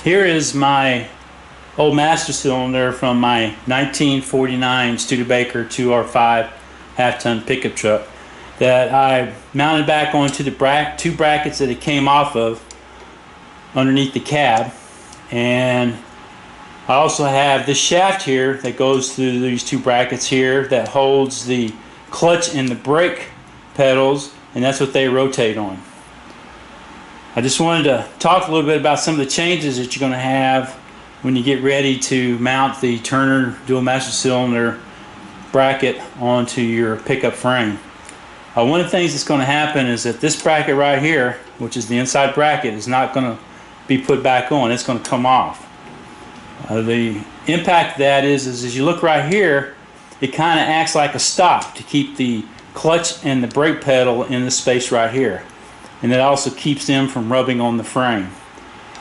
Here is my old master cylinder from my 1949 Studebaker 2R5 half-ton pickup truck that I mounted back onto the two brackets that it came off of underneath the cab. And I also have this shaft here that goes through these two brackets here that holds the clutch and the brake pedals, and that's what they rotate on. I just wanted to talk a little bit about some of the changes that you're going to have when you get ready to mount the Turner dual master cylinder bracket onto your pickup frame. One of the things that's going to happen is that this bracket right here, which is the inside bracket, is not going to be put back on. It's going to come off. The impact of that is as you look right here, it kind of acts like a stop to keep the clutch and the brake pedal in the space right here. And it also keeps them from rubbing on the frame.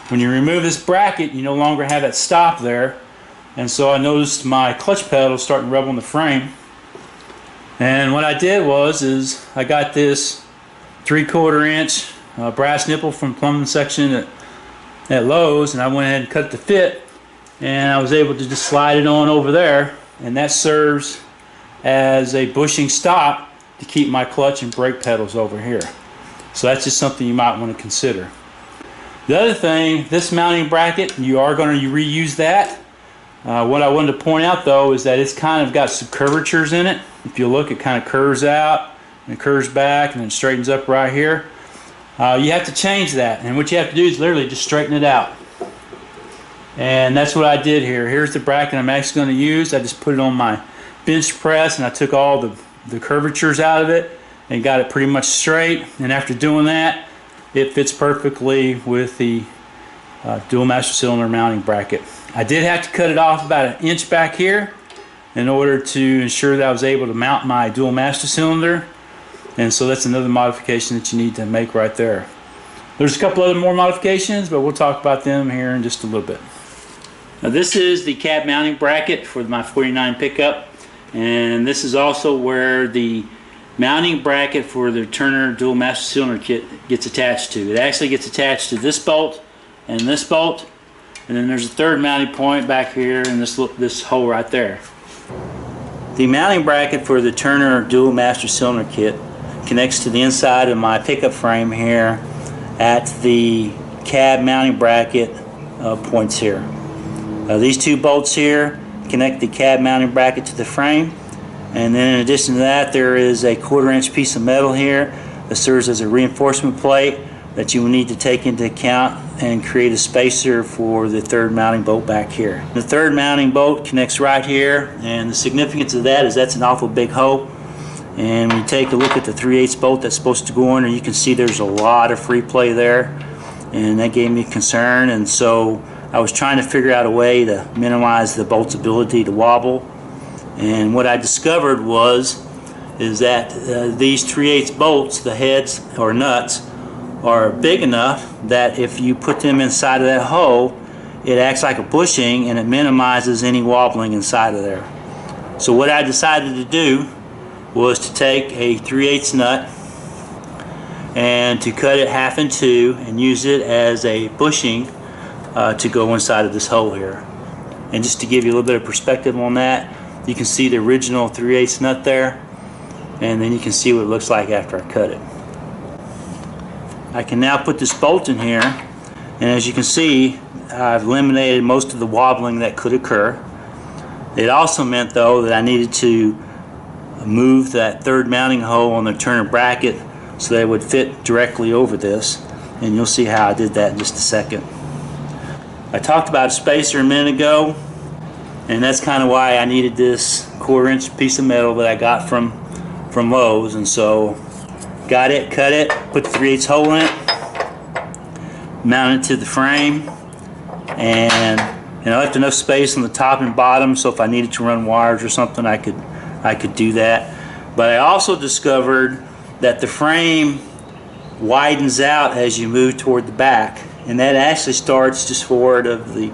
When you remove this bracket, you no longer have that stop there, and so I noticed my clutch pedal starting to rub on the frame. And what I did was I got this 3/4 inch brass nipple from plumbing section at Lowe's, and I went ahead and cut it to fit, and I was able to just slide it on over there, and that serves as a bushing stop to keep my clutch and brake pedals over here. So that's just something you might want to consider. The other thing, this mounting bracket, you are going to reuse that. What I wanted to point out though is that it's kind of got some curvatures in it. If you look, it kind of curves out and curves back and then straightens up right here. You have to change that, and what you have to do is literally just straighten it out. And that's what I did here. Here's the bracket I'm actually going to use. I just put it on my bench press and I took all the curvatures out of it and got it pretty much straight, and after doing that it fits perfectly with the dual master cylinder mounting bracket. I did have to cut it off about 1 inch back here in order to ensure that I was able to mount my dual master cylinder, and so that's another modification that you need to make right there. There's a couple other more modifications, but we'll talk about them here in just a little bit. Now this is the cab mounting bracket for my 49 pickup, and this is also where the mounting bracket for the Turner dual master cylinder kit gets attached to. It actually gets attached to this bolt and this bolt, and then there's a third mounting point back here in this hole right there. The mounting bracket for the Turner dual master cylinder kit connects to the inside of my pickup frame here at the cab mounting bracket points here. These two bolts here connect the cab mounting bracket to the frame. And then in addition to that, there is a 1/4 inch piece of metal here that serves as a reinforcement plate that you will need to take into account and create a spacer for the third mounting bolt back here. The third mounting bolt connects right here, and the significance of that is that's an awful big hole. And when you take a look at the 3/8 bolt that's supposed to go in there, you can see there's a lot of free play there, and that gave me concern. And so I was trying to figure out a way to minimize the bolt's ability to wobble. And what I discovered is that these 3/8 bolts, the heads or nuts, are big enough that if you put them inside of that hole, it acts like a bushing and it minimizes any wobbling inside of there. So what I decided to do was to take a 3/8 nut and to cut it half in two and use it as a bushing to go inside of this hole here. And just to give you a little bit of perspective on that, you can see the original 3/8 nut there, and then you can see what it looks like after I cut it. I can now put this bolt in here, and as you can see, I've eliminated most of the wobbling that could occur. It also meant though that I needed to move that third mounting hole on the Turner bracket so that it would fit directly over this, and you'll see how I did that in just a second. I talked about a spacer a minute ago, and that's kind of why I needed this 1/4 inch piece of metal that I got from Lowe's. And so got it, cut it, put the 3/8 hole in it, mounted it to the frame, and I left enough space on the top and bottom so if I needed to run wires or something I could do that. But I also discovered that the frame widens out as you move toward the back, and that actually starts just forward of the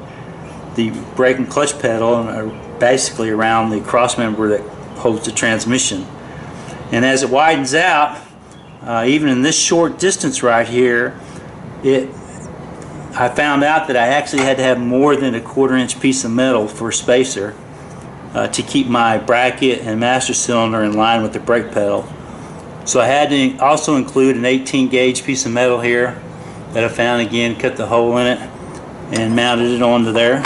brake and clutch pedal, and basically around the cross member that holds the transmission. And as it widens out, even in this short distance right here, it I found out that I actually had to have more than a 1/4 inch piece of metal for a spacer to keep my bracket and master cylinder in line with the brake pedal. So I had to also include an 18 gauge piece of metal here that I found again, cut the hole in it and mounted it onto there.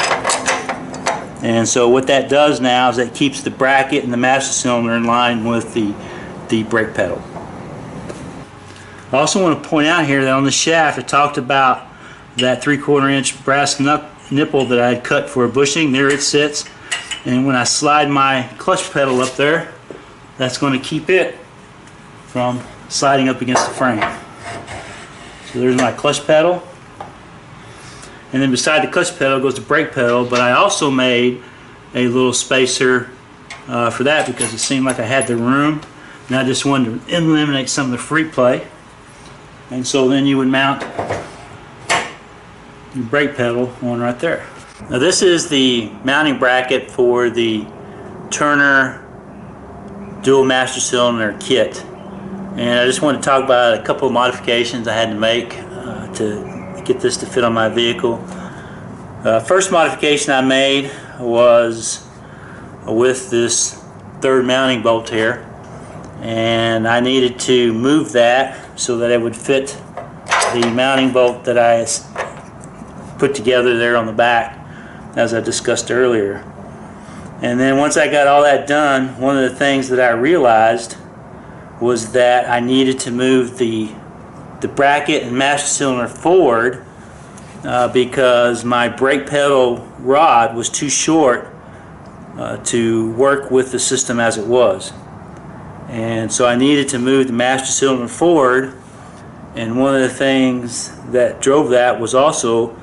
And so what that does now is that keeps the bracket and the master cylinder in line with the brake pedal. I also want to point out here that on the shaft I talked about that 3/4 inch brass nipple that I had cut for a bushing. There it sits, and when I slide my clutch pedal up there, that's going to keep it from sliding up against the frame. So there's my clutch pedal, and then beside the clutch pedal goes the brake pedal, but I also made a little spacer for that because it seemed like I had the room and I just wanted to eliminate some of the free play. And so then you would mount your brake pedal on right there. Now this is the mounting bracket for the Turner dual master cylinder kit, and I just want to talk about a couple of modifications I had to make to get this to fit on my vehicle. First modification I made was with this third mounting bolt here, and I needed to move that so that it would fit the mounting bolt that I put together there on the back, as I discussed earlier. And then once I got all that done, one of the things that I realized was that I needed to move the bracket and master cylinder forward because my brake pedal rod was too short to work with the system as it was. And so I needed to move the master cylinder forward, and one of the things that drove that was also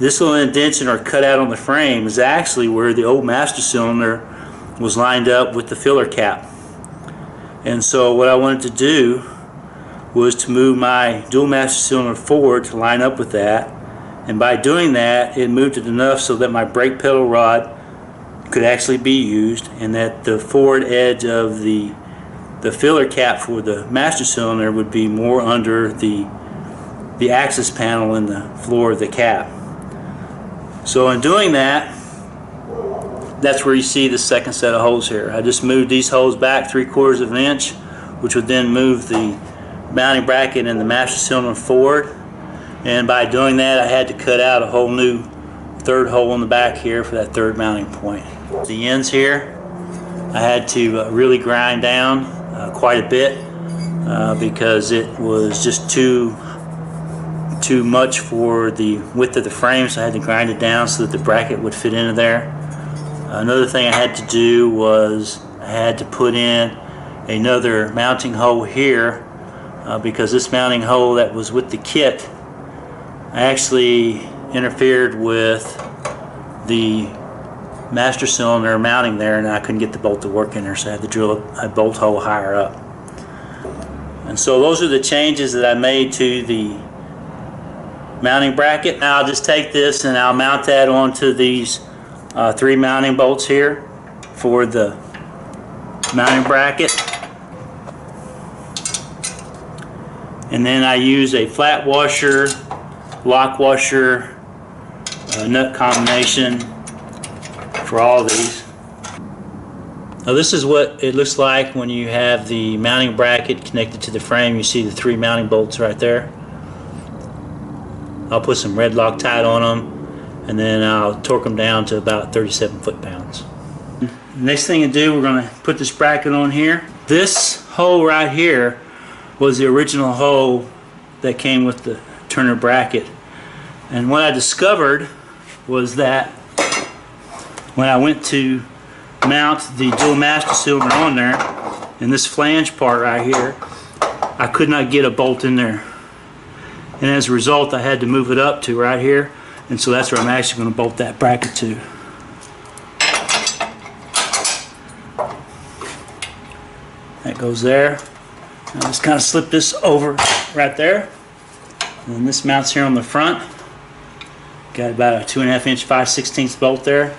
this little indentation or cutout on the frame is actually where the old master cylinder was lined up with the filler cap. And so what I wanted to do was to move my dual master cylinder forward to line up with that, and by doing that it moved it enough so that my brake pedal rod could actually be used, and that the forward edge of the filler cap for the master cylinder would be more under the access panel in the floor of the cap. So in doing that, that's where you see the second set of holes here. I just moved these holes back 3/4 of an inch, which would then move the mounting bracket and the master cylinder forward, and by doing that I had to cut out a whole new third hole in the back here for that third mounting point. The ends here I had to really grind down quite a bit because it was just too much for the width of the frame, so I had to grind it down so that the bracket would fit into there. Another thing I had to do was I had to put in another mounting hole here because this mounting hole that was with the kit actually interfered with the master cylinder mounting there, and I couldn't get the bolt to work in there, so I had to drill a bolt hole higher up. And so those are the changes that I made to the mounting bracket. Now I'll just take this and I'll mount that onto these 3 mounting bolts here for the mounting bracket, and then I use a flat washer, lock washer, nut combination for all of these. Now this is what it looks like when you have the mounting bracket connected to the frame. You see the 3 mounting bolts right there. I'll put some red Loctite on them, and then I'll torque them down to about 37 foot-pounds. Next thing to do, we're going to put this bracket on here. This hole right here was the original hole that came with the Turner bracket, and what I discovered was that when I went to mount the dual master cylinder on there, in this flange part right here, I could not get a bolt in there, and as a result I had to move it up to right here, and so that's where I'm actually going to bolt that bracket to. That goes there. I'll just kind of slip this over right there, and then this mounts here on the front. Got about a 2.5 inch 5/16 bolt there.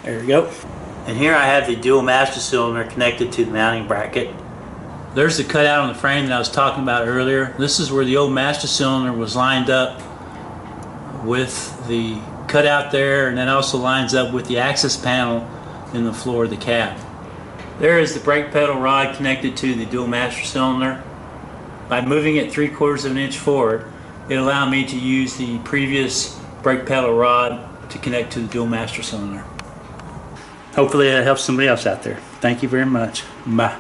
There we go. And here I have the dual master cylinder connected to the mounting bracket. There's the cutout on the frame that I was talking about earlier. This is where the old master cylinder was lined up with the cutout there, and that also lines up with the access panel in the floor of the cab. There is the brake pedal rod connected to the dual master cylinder. By moving it 3/4 of an inch forward, it allowed me to use the previous brake pedal rod to connect to the dual master cylinder. Hopefully that helps somebody else out there. Thank you very much. Bye.